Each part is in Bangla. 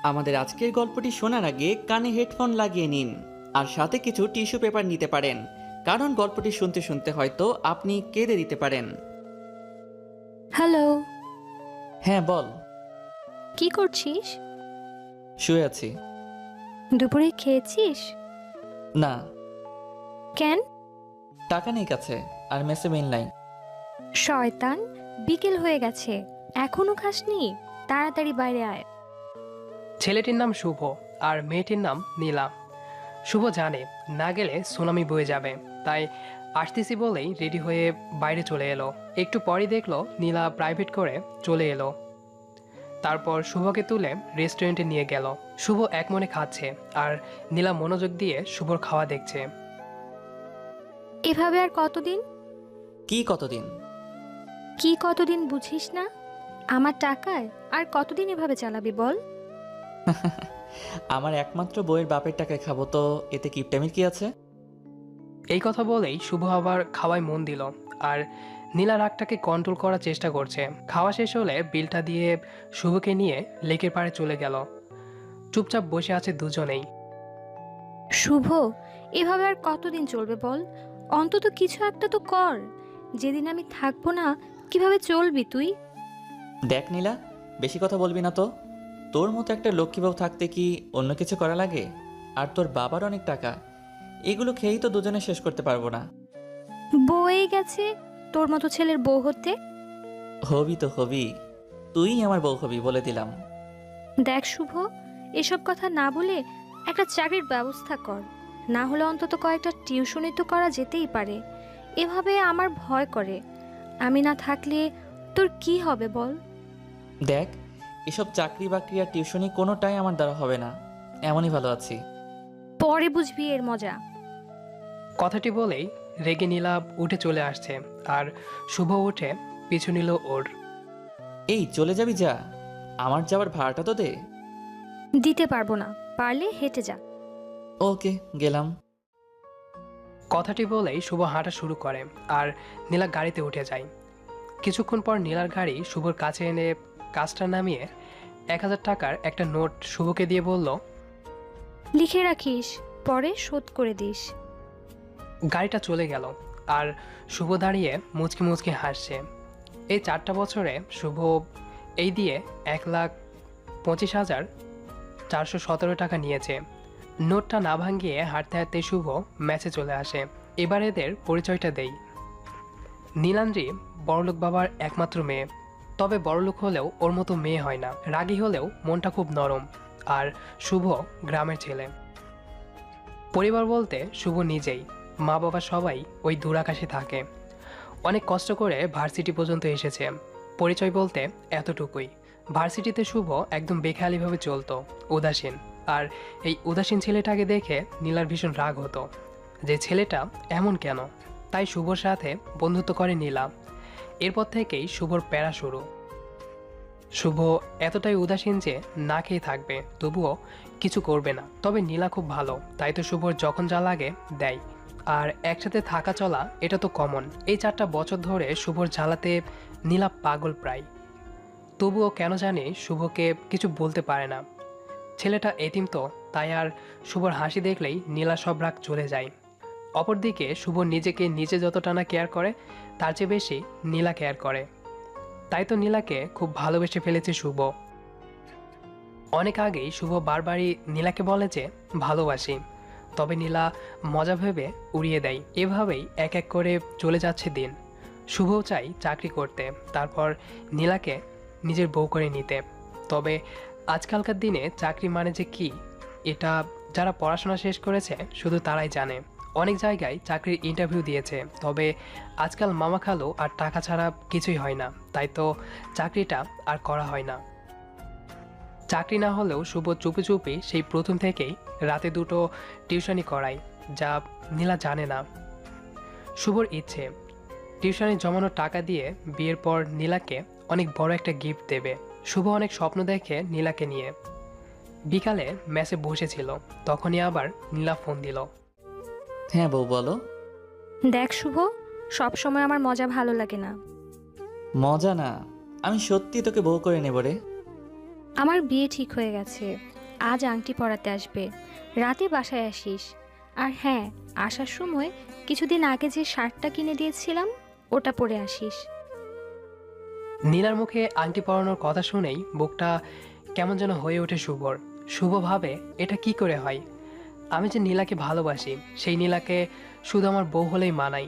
আমাদের আজকের গল্পটি শোনার আগে কানে হেডফোন লাগিয়ে নিন আর সাথে কিছু টিস্যু পেপার নিতে পারেন, কারণ গল্পটি শুনতে শুনতে হয়তো আপনি কেঁদে দিতে পারেন। হ্যালো। হ্যাঁ বল। কি করছিস? শুয়ে আছি। দুপুরে খেয়েছিস? না। কেন? টাকা নেই কাছে, আর মেসে মিল নাই। শয়তান, বিকেল হয়ে গেছে, এখনো খাসনি? তাড়াতাড়ি বাইরে আয়। ছেলেটির নাম শুভ আর মেয়েটির নাম নীলা। শুভ জানে না গেলে সুনামি বয়ে যাবে, তাই আসতেছি বলেই রেডি হয়ে বাইরে চলে এলো। একটু পরই দেখলো নীলা প্রাইভেট করে চলে এলো। তারপর শুভকে তুলে রেস্টুরেন্টে নিয়ে গেল। শুভ এক মনে খাচ্ছে আর নীলা মনোযোগ দিয়ে শুভর খাওয়া দেখছে। এভাবে আর কতদিন? কি কতদিন? কি কতদিন বুঝিস না? আমার টাকায় আর কতদিন এভাবে চালাবি বল? আমার একমাত্র বইয়ের বাপের টাকায় খাবো তো এতে কিপটামির কি আছে? এই কথা বলেই শুভ আবার খাওয়ায় মন দিল আর নীলা রাগটাকে কন্ট্রোল করার চেষ্টা করছে। খাওয়া শেষ হলে বিলটা দিয়ে শুভকে নিয়ে লেকের পাড়ে চলে গেল। চুপচাপ বসে আছে দুজনেই। শুভ, এভাবে আর কতদিন চলবে বল? অন্তত কিছু একটা তো কর। যেদিন আমি থাকবো না, কিভাবে চলবি তুই? দেখ নীলা, বেশি কথা বলবি না তো। তোর মতো একটা লক্ষ্মী বউ থাকতে কি অন্য কিছু করা লাগে? আর তোর বাবার অনেক টাকা, এগুলো খেয়েই তো দুজনে শেষ করতে পারবো না। বয়ে গেছে তোর মতো ছেলের বউ হতে। হবি তো হবি, তুই আমার বউ হবি বলে দিলাম। দেখ শুভ, এসব কথা না বলে একটা চাকরির ব্যবস্থা কর। না হলে অন্তত কয়েকটা টিউশনি তো করা যেতেই পারে। এভাবে আমার ভয় করে, আমি না থাকলে তোর কি হবে বল? দেখ, এসব চাকরি বাকরি আর টিউশনি কোনোটাই আমার দ্বারা হবে না, এমনই ভালো আছি। পরে বুঝবি এর মজা। কথাটি বলেই রেগে নীলা উঠে চলে আসছে আর শুভ উঠে পিছু নিল ওর। এই চলে যাবি যা, আমার যাওয়ার ভাড়াটা তো দে। দিতে পারবো না, পারলে হেঁটে যা। ওকে, গেলাম। কথাটি বলেই শুভ হাঁটা শুরু করে আর নীলা গাড়িতে উঠে যায়। কিছুক্ষণ পর নীলার গাড়ি শুভর কাছে এনে কাজটা নামিয়ে 1,000 টাকার একটা নোট শুভকে দিয়ে বলল, লিখে রাখিস, পরে শোধ করে দিস। গাড়িটা চলে গেল আর শুভ দাঁড়িয়ে মুচকি মুচকি হাসছে। এই 4টা বছরে শুভ এই দিয়ে 1,25,417 টাকা নিয়েছে। নোটটা না ভাঙিয়ে হাঁটতে হাঁটতে শুভ ম্যাচে চলে আসে। এবার এদের পরিচয়টা দেই। নীলান্দ্রি বড়লোক বাবার একমাত্র মেয়ে, তবে বড়লোক হলেও ওর মতো মেয়ে হয় না। রাগী হলেও মনটা খুব নরম। আর শুভ গ্রামের ছেলে। পরিবার বলতে শুভ নিজেই, মা বাবা সবাই ওই দূরাকাশে থাকে। অনেক কষ্ট করে ভার্সিটি পর্যন্ত এসেছে। পরিচয় বলতে এতটুকুই। ভার্সিটিতে শুভ একদম বেখেয়ালিভাবে চলতো, উদাসীন। আর এই উদাসীন ছেলেটাকে দেখে নীলার ভীষণ রাগ হতো, যে ছেলেটা এমন কেন। তাই শুভর সাথে বন্ধুত্ব করে নীলা। এরপর থেকেই শুভর প্যারা শুরু। শুভ এতটাই উদাসীন যে না খেয়ে থাকবে, তবুও কিছু করবে না। তবে নীলা খুব ভালো, তাই তো শুভর যখন যা লাগে দেয়। আর একসাথে থাকা চলা এটা তো কমন। এই 4টা বছর ধরে শুভর জ্বালাতে নীলা পাগল প্রায়। তবুও কেন জানি শুভকে কিছু বলতে পারে না। ছেলেটা এতিম তো, তাই আর শুভর হাসি দেখলেই নীলা সব রাগ চলে যায়। অপরদিকে শুভ নিজেকে নিজে যতটা না কেয়ার করে, তার চেয়ে বেশি নীলা কেয়ার করে। তাই তো নীলাকে খুব ভালোবেসে ফেলেছে শুভ। অনেক আগেই শুভ বারবারই নীলাকে বলে যে ভালোবাসি, তবে নীলা মজা ভেবে উড়িয়ে দেয়। এভাবেই এক এক করে চলে যাচ্ছে দিন। শুভও চাই চাকরি করতে, তারপর নীলাকে নিজের বউ করে নিতে। তবে আজকালকার দিনে চাকরি মানে যে কি, এটা যারা পড়াশোনা শেষ করেছে শুধু তারাই জানে। অনেক জায়গায় চাকরির ইন্টারভিউ দিয়েছে, তবে আজকাল মামা খালু আর টাকা ছাড়া কিছুই হয় না, তাই তো চাকরিটা আর করা হয় না। চাকরি না হলেও শুভ চুপি চুপি সেই প্রথম থেকেই রাতে দুটো টিউশনি করায়, যা নীলা জানে না। শুভর ইচ্ছে টিউশনি জমানো টাকা দিয়ে বিয়ের পর নীলাকে অনেক বড় একটা গিফট দেবে। শুভ অনেক স্বপ্ন দেখে নীলাকে নিয়ে। বিকালে ম্যাচে বসেছিল, তখনই আবার নীলা ফোন দিল। হ্যাঁ বউ বলো। দেখ শুভ, সব সময় আমার মজা ভালো লাগে না। মজা না, আমি সত্যি তোকে বউ করে নেব রে। আমার বিয়ে ঠিক হয়ে গেছে। আজ আংটি পরাতে আসবে, রাতে বাসায় আসিস। আর হ্যাঁ, আসার সময় কিছুদিন আগে যে শার্টটা কিনে দিয়েছিলাম ওটা পরে আসিস। নীলার মুখে আংটি পরানোর কথা শুনেই বুকটা কেমন যেন হয়ে ওঠে শুভর। শুভ ভাবে, এটা কি করে হয়? আমি যে নীলাকে ভালোবাসি, সেই নীলাকে শুধু আমার বউ হলেই মানাই।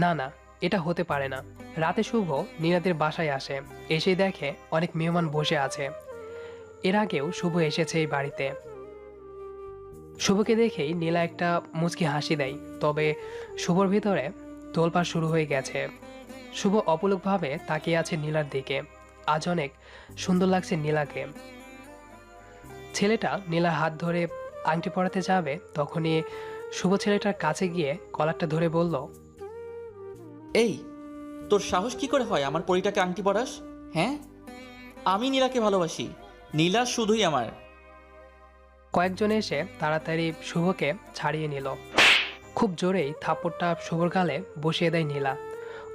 না না, এটা হতে পারে না। রাতে শুভ নীলাদের বাসায় আসে। এসেই দেখে অনেক মেহমান বসে আছে। এর আগেও শুভ এসেছে এই বাড়িতে। শুভকে দেখেই নীলা একটা মুচকি হাসি দেয়, তবে শুভর ভিতরে তোলপাড় শুরু হয়ে গেছে। শুভ অপলকভাবে তাকিয়ে আছে নীলার দিকে। আজ অনেক সুন্দর লাগছে নীলাকে। ছেলেটা নীলার হাত ধরে আংটি পরাতে যাবে, তখনই শুভ ছেলেটার কাছে গিয়ে কলারটা ধরে বলল, এই, তোর সাহস কি করে হয় আমার পরিটাকে আংটি পরাস? হ্যাঁ, আমি নীলাকে ভালোবাসি। নীলা শুধুই আমার। কয়েকজন এসে তাড়াতাড়ি শুভকে ছাড়িয়ে নিল। খুব জোরেই থাপ্পড়টা শুভর গালে বসিয়ে দেয় নীলা।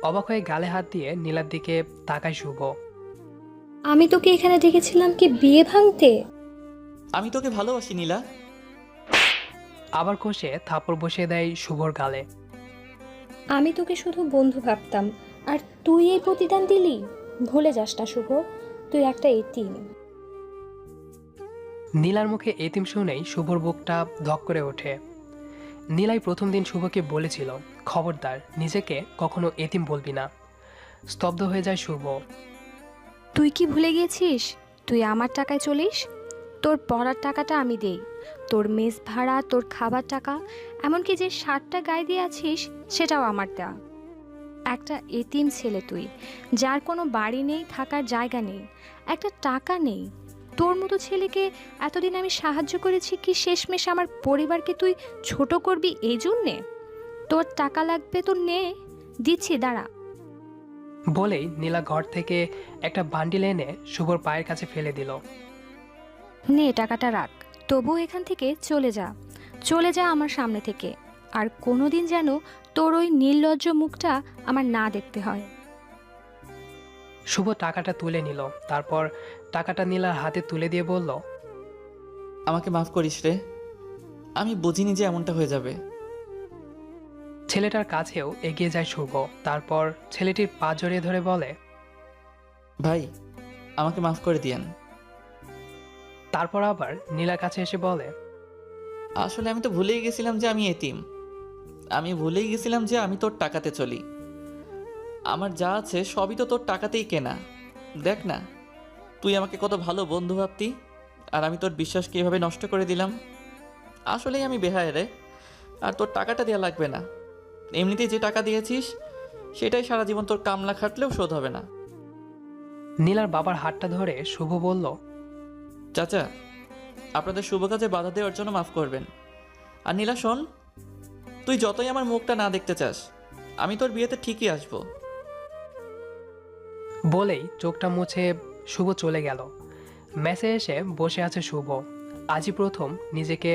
অবাক হয়ে গালে হাত দিয়ে নীলার দিকে তাকায় শুভ। আমি তোকে এখানে ডেকেছিলাম কি বিয়ে ভাঙতে? আমি তোকে ভালোবাসি নীলা। আবার কষে থাপ্পড় বসিয়ে দেয় শুভর গালে। আমি তোকে শুধু বন্ধু ভাবতাম, আর তুই এই প্রতিদান দিলি? ভুলে যাস না শুভ, তুই একটা এতিম। নীলার মুখে এতিম শুনেই শুভর বুকটা ধক করে ওঠে। নীলাই প্রথম দিন শুভকে বলেছিল, খবরদার নিজেকে কখনো এতিম বলবি না। স্তব্ধ হয়ে যায় শুভ। তুই কি ভুলে গেছিস? তুই আমার টাকায় চলিস। তোর পড়ার টাকাটা আমি দেই, তোর মেস ভাড়া, তোর খাবার টাকা, এমনকি যে শার্টটা গায়ে দিয়ে আছিস সেটাও আমার দেওয়া। একটা এতিম ছেলে তুই, যার কোনো বাড়ি নেই, থাকার জায়গা নেই, একটা টাকা নেই। তোর মতো ছেলেকে এতদিন আমি সাহায্য করেছি কি শেষমেশ আমার পরিবারকে তুই ছোট করবি এই জন্যে? তোর টাকা লাগবে তো নে, দিচ্ছি, দাঁড়া। বলেই নীলা ঘর থেকে একটা বান্ডিল এনে শুভর পায়ের কাছে ফেলে দিল। নে টাকাটা রাখ, তবুও এখান থেকে চলে যা, চলে যা আমার সামনে থেকে। আর কোনোদিন যেন তোর ওই নির্লজ্জ মুখটা আমার না দেখতে হয়। শুভ টাকাটা তুলে নিল, তারপর টাকাটা নীলার হাতে তুলে দিয়ে বলল, আমাকে মাফ করিস রে, আমি বুঝিনি যে এমনটা হয়ে যাবে। ছেলেটার কাছেও এগিয়ে যায় শুভ। তারপর ছেলেটির পা জড়িয়ে ধরে বলে, ভাই, আমাকে মাফ করে দিয়েন। তারপর আবার নীলার কাছে এসে বলে, আসলে আমি তো ভুলেই গেছিলাম যে আমি এতিম। আমি ভুলেই গেছিলাম যে আমি তোর টাকাতে চলি। আমার যা আছে সবই তো তোর টাকাতেই কেনা। দেখ না, তুই আমাকে কত ভালো বন্ধু ভাবতি, আর আমি তোর বিশ্বাসকে এভাবে নষ্ট করে দিলাম। আসলেই আমি বেহায় রে। আর তোর টাকাটা দেওয়া লাগবে না, এমনিতেই যে টাকা দিয়েছিস সেটাই সারা জীবন তোর কামলা খাটলেও শোধ হবে না। নীলার বাবার হাতটা ধরে শুভ বলল, চাচা, আপনাদের শুভ কাজে বাধা দেওয়ার জন্য মাফ করবেন। আর নীলা শোন, তুই যতই আমার মুখটা না দেখতে চাস, আমি তোর বিয়েতে ঠিকই আসবো। বলেই চোখটা মুছে শুভ চলে গেল। মেসে এসে বসে আছে শুভ। আজই প্রথম নিজেকে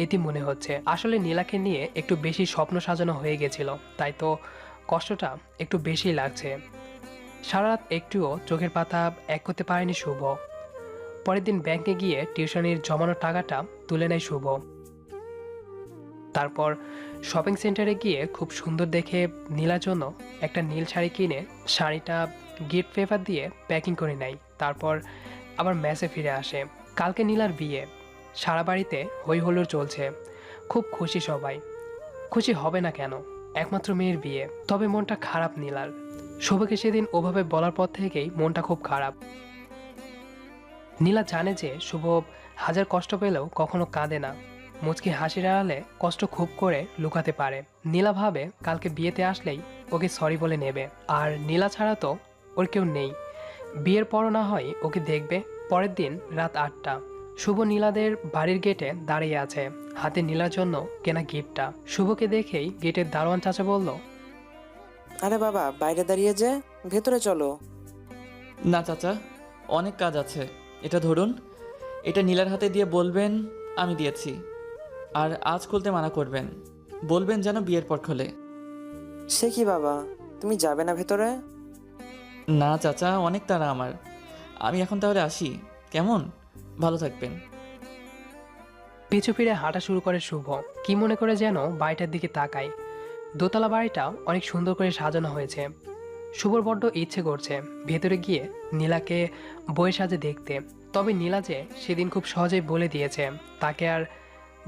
এতিম মনে হচ্ছে। আসলে নীলাকে নিয়ে একটু বেশি স্বপ্ন সাজানো হয়ে গেছিল, তাই তো কষ্টটা একটু বেশি লাগছে। সারা রাত একটুও চোখের পাতা এক করতে পারেনি শুভ। পরের দিন ব্যাংকে গিয়ে টিউশনির জমানো টাকাটা তুলে নেয় শুভ। তারপর শপিং সেন্টারে গিয়ে খুব সুন্দর দেখে নীলার জন্য একটা নীল শাড়ি কিনে শাড়িটা গিফট পেপার দিয়ে প্যাকিং করে নেয়। তারপর আবার মেসে ফিরে আসে। কালকে নীলার বিয়ে। সারা বাড়িতে হই হুল্লোড় চলছে। খুব খুশি সবাই। খুশি হবে না কেন, একমাত্র মেয়ের বিয়ে। তবে মনটা খারাপ নীলার। শুভকে সেদিন ওভাবে বলার পর থেকেই মনটা খুব খারাপ। নীলা জানে যে শুভ হাজার কষ্ট পেলেও কখনো কাঁদে না। মুচকি হাসির আড়ালে কষ্ট খুব করে লুকাতে পারে। নীলা ভাবে কালকে বিয়েতে আসলেই ওকে সরি বলে নেবে। আর নীলা ছাড়া তো ওর কেউ নেই। বিয়ের পরও না হয় ওকে দেখবে। পরের দিন রাত 8টা। শুভ নীলাদের বাড়ির গেটে দাঁড়িয়ে আছে, হাতে নীলার জন্য কেনা গিফটটা। শুভকে দেখেই গেটের দারোয়ান চাচা বলল, আরে বাবা, বাইরে দাঁড়িয়ে যে, ভেতরে চলো। না চাচা, অনেক কাজ আছে। এটা ধরুন, এটা নীলার হাতে দিয়ে বলবেন আমি দিয়েছি। আর আজ খুলতে মানা করবেন, বলবেন যেন বিয়ের পর খোলে। সে কি বাবা, তুমি যাবে না ভেতরে? না চাচা, অনেক তাড়া আমার। আমি এখন তাহলে আসি, কেমন? ভালো থাকবেন। পিছু ফিরে হাঁটা শুরু করে শুভ। কি মনে করে যেন বাড়িটার দিকে তাকায়। দোতলা বাড়িটা অনেক সুন্দর করে সাজানো হয়েছে। শুভর বড্ড ইচ্ছে করছে ভেতরে গিয়ে নীলাকে বইয়ের সাজে দেখতে। তবে নীলা যে সেদিন খুব সহজেই বলে দিয়েছে তাকে আর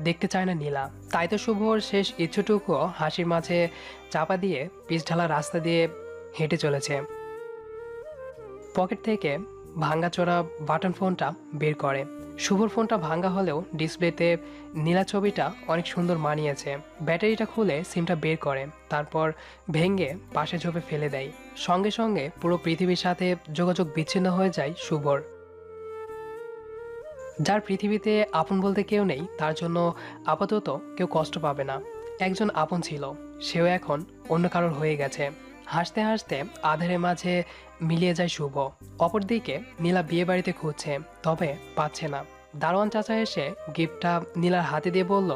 দেখতে চায় না নীলা। তাই তো শুভর শেষ ইচ্ছুটুকুও হাসির মাঝে চাপা দিয়ে পিচ ঢালা রাস্তা দিয়ে হেঁটে চলেছে। পকেট থেকে ভাঙ্গাচোরা বাটন ফোনটা বের করে। শুভর ফোনটা ভাঙ্গা হলেও ডিসপ্লেতে নীলা ছবিটা অনেক সুন্দর মানিয়েছে। ব্যাটারিটা খুলে সিমটা বের করে, তারপর ভেঙে পাশে ঝোপে ফেলে দেয়। সঙ্গে সঙ্গে পুরো পৃথিবীর সাথে যোগাযোগ বিচ্ছিন্ন হয়ে যায় শুভর। যার পৃথিবীতে আপন বলতে কেউ নেই, তার জন্য আপাতত কেউ কষ্ট পাবে না। একজন আপন ছিল, সেও এখন অন্য কারোর হয়ে গেছে। হাসতে হাসতে আধারের মাঝে মিলিয়ে যায় শুভ। অপরদিকে নীলা বিয়ে বাড়িতে খুঁজছে, তবে পাচ্ছে না। দারোয়ান চাচা এসে গিফটটা নীলার হাতে দিয়ে বলল,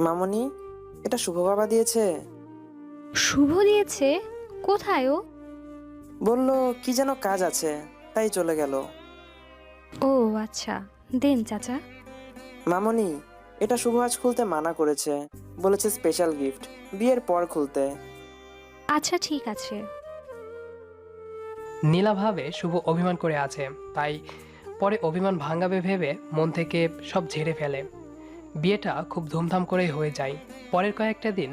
মামনি, এটা শুভ বাবা দিয়েছে। শুভ দিয়েছে? কোথায় ও? বলল কি যেন কাজ আছে, তাই চলে গেল। ও আচ্ছা, দেন চাচা। মামনি, এটা শুভ আজ খুলতে মানা করেছে, বলেছে স্পেশাল গিফট, বিয়ের পর খুলতে। আচ্ছা ঠিক আছে। নীলা ভাবে শুভ অভিমান করে আছে, তাই পরে অভিমান ভাঙাবে ভেবে মন থেকে সব ঝেড়ে ফেলে। বিয়েটা খুব ধুমধাম করেই হয়ে যায়। পরের কয়েকটা দিন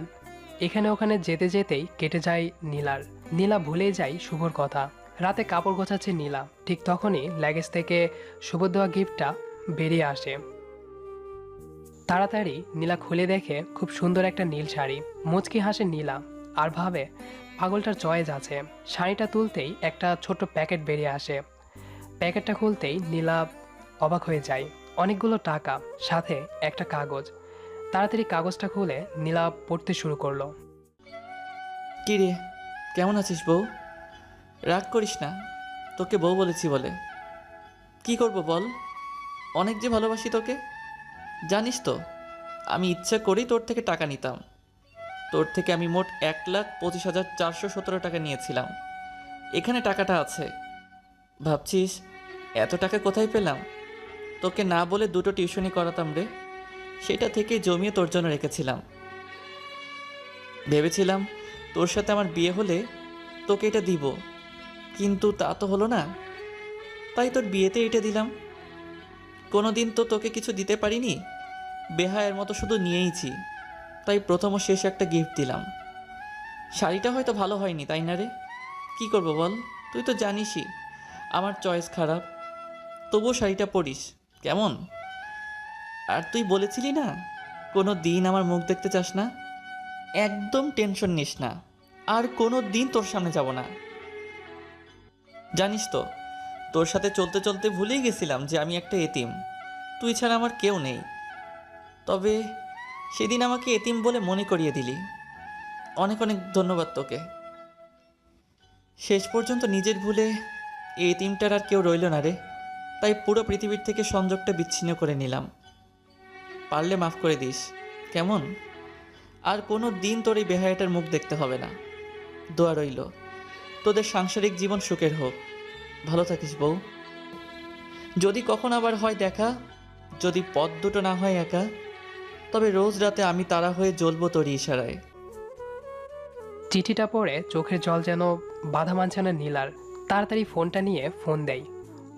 এখানে ওখানে যেতে যেতেই কেটে যায় নীলার। নীলা ভুলেই যায় শুভর কথা। রাতে কাপড় গোছাচ্ছে নীলা, ঠিক তখনই লাগেজ থেকে শুভ দেওয়া গিফটটা বেরিয়ে আসে। তাড়াতাড়ি নীলা খুলে দেখে খুব সুন্দর একটা নীল শাড়ি। মুচকি হাসে নীলা আর ভাবে পাগলটার চয়েস আছে। শাড়িটা তুলতেই একটা ছোট্ট প্যাকেট বেরিয়ে আসে। প্যাকেটটা খুলতেই নীলা অবাক হয়ে যায়। অনেকগুলো টাকা, সাথে একটা কাগজ। তাড়াতাড়ি কাগজটা খুলে নীলা পড়তে শুরু করলো। কি রে, কেমন আছিস বউ? রাগ করিস না, তোকে বউ বলেছি বলে। কি করব বল, অনেক যে ভালোবাসি তোকে। জানিস তো, আমি ইচ্ছা করেই তোর থেকে টাকা নিতাম। তোর থেকে আমি মোট 1,25,417 টাকা নিয়েছিলাম। এখানে টাকাটা আছে। ভাবছিস এত টাকা কোথায় পেলাম? তোকে না বলে 2টো টিউশনি করাতাম রে, সেটা থেকে জমিয়ে তোর জন্য রেখেছিলাম। ভেবেছিলাম তোর সাথে আমার বিয়ে হলে তোকে এটা দিব, কিন্তু তা তো হলো না। তাই তোর বিয়েতে এটা দিলাম। কোনো দিন তো তোকে কিছু দিতে পারিনি, বেহায়ের মতো শুধু নিয়েইছি। তাই প্রথম ও শেষ একটা গিফট দিলাম। শাড়িটা হয়তো ভালো হয়নি, তাই না রে? কি করব বল, তুই তো জানিসই আমার চয়েস খারাপ। তবুও শাড়িটা পরিস কেমন? আর তুই বলেছিলি না কোনো দিন আমার মুখ দেখতে চাস না। একদম টেনশন নিস না, আর কোনো দিন তোর সামনে যাব না। জানিস তো, তোর সাথে চলতে চলতে ভুলেই গেছিলাম যে আমি একটা এতিম। তুই ছাড়া আমার কেউ নেই। তবে সেদিন আমাকে এতিম বলে মনে করিয়ে দিলি। অনেক অনেক ধন্যবাদ তোকে। শেষ পর্যন্ত নিজের ভুলে এই এতিমটার আর কেউ রইল না রে। তাই পুরো পৃথিবীর থেকে সংযোগটা বিচ্ছিন্ন করে নিলাম। পারলে মাফ করে দিস কেমন? আর কোনো দিন তোর এই বেহায়াটার মুখ দেখতে হবে না। দোয়া রইল তোদের সাংসারিক জীবন সুখের হোক। ভালো থাকিস বউ। যদি কখন আবার হয় দেখা, যদি পথ দুটো না হয় একা, তবে রোজ রাতে আমি তারা হয়ে জ্বলবো তোরই ইশারায়। চিঠিটা পড়ে চোখের জল যেন বাধা মানছে না নীলার। তাড়াতাড়ি ফোনটা নিয়ে ফোন দেয়।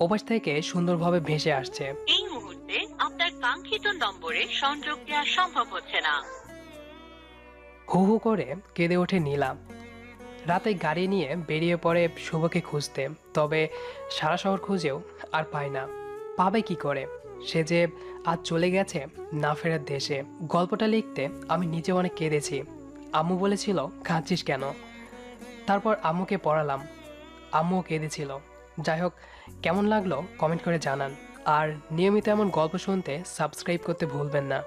ওপাশ থেকে সুন্দরভাবে ভেসে আসছে, এই মুহূর্তে আপনার কাঙ্ক্ষিত নম্বরে সংযোগ দেওয়া সম্ভব হচ্ছে না। হু হু করে কেঁদে ওঠে নীলা। রাতে গাড়ি নিয়ে বেরিয়ে পড়ে শুভকে খুঁজতে। তবে সারা শহর খুঁজেও আর পায় না। পাবে কি করে? সে যে আজ চলে গেছে না ফেরার দেশে। গল্পটা লিখতে আমি নিজে অনেক কেঁদেছি। আম্মু বলেছিল কাঁদছিস কেন? তারপর আম্মুকে পড়ালাম, আম্মুও কেঁদেছিল। যাই হোক, কেমন লাগলো কমেন্ট করে জানান। আর নিয়মিত এমন গল্প শুনতে সাবস্ক্রাইব করতে ভুলবেন না।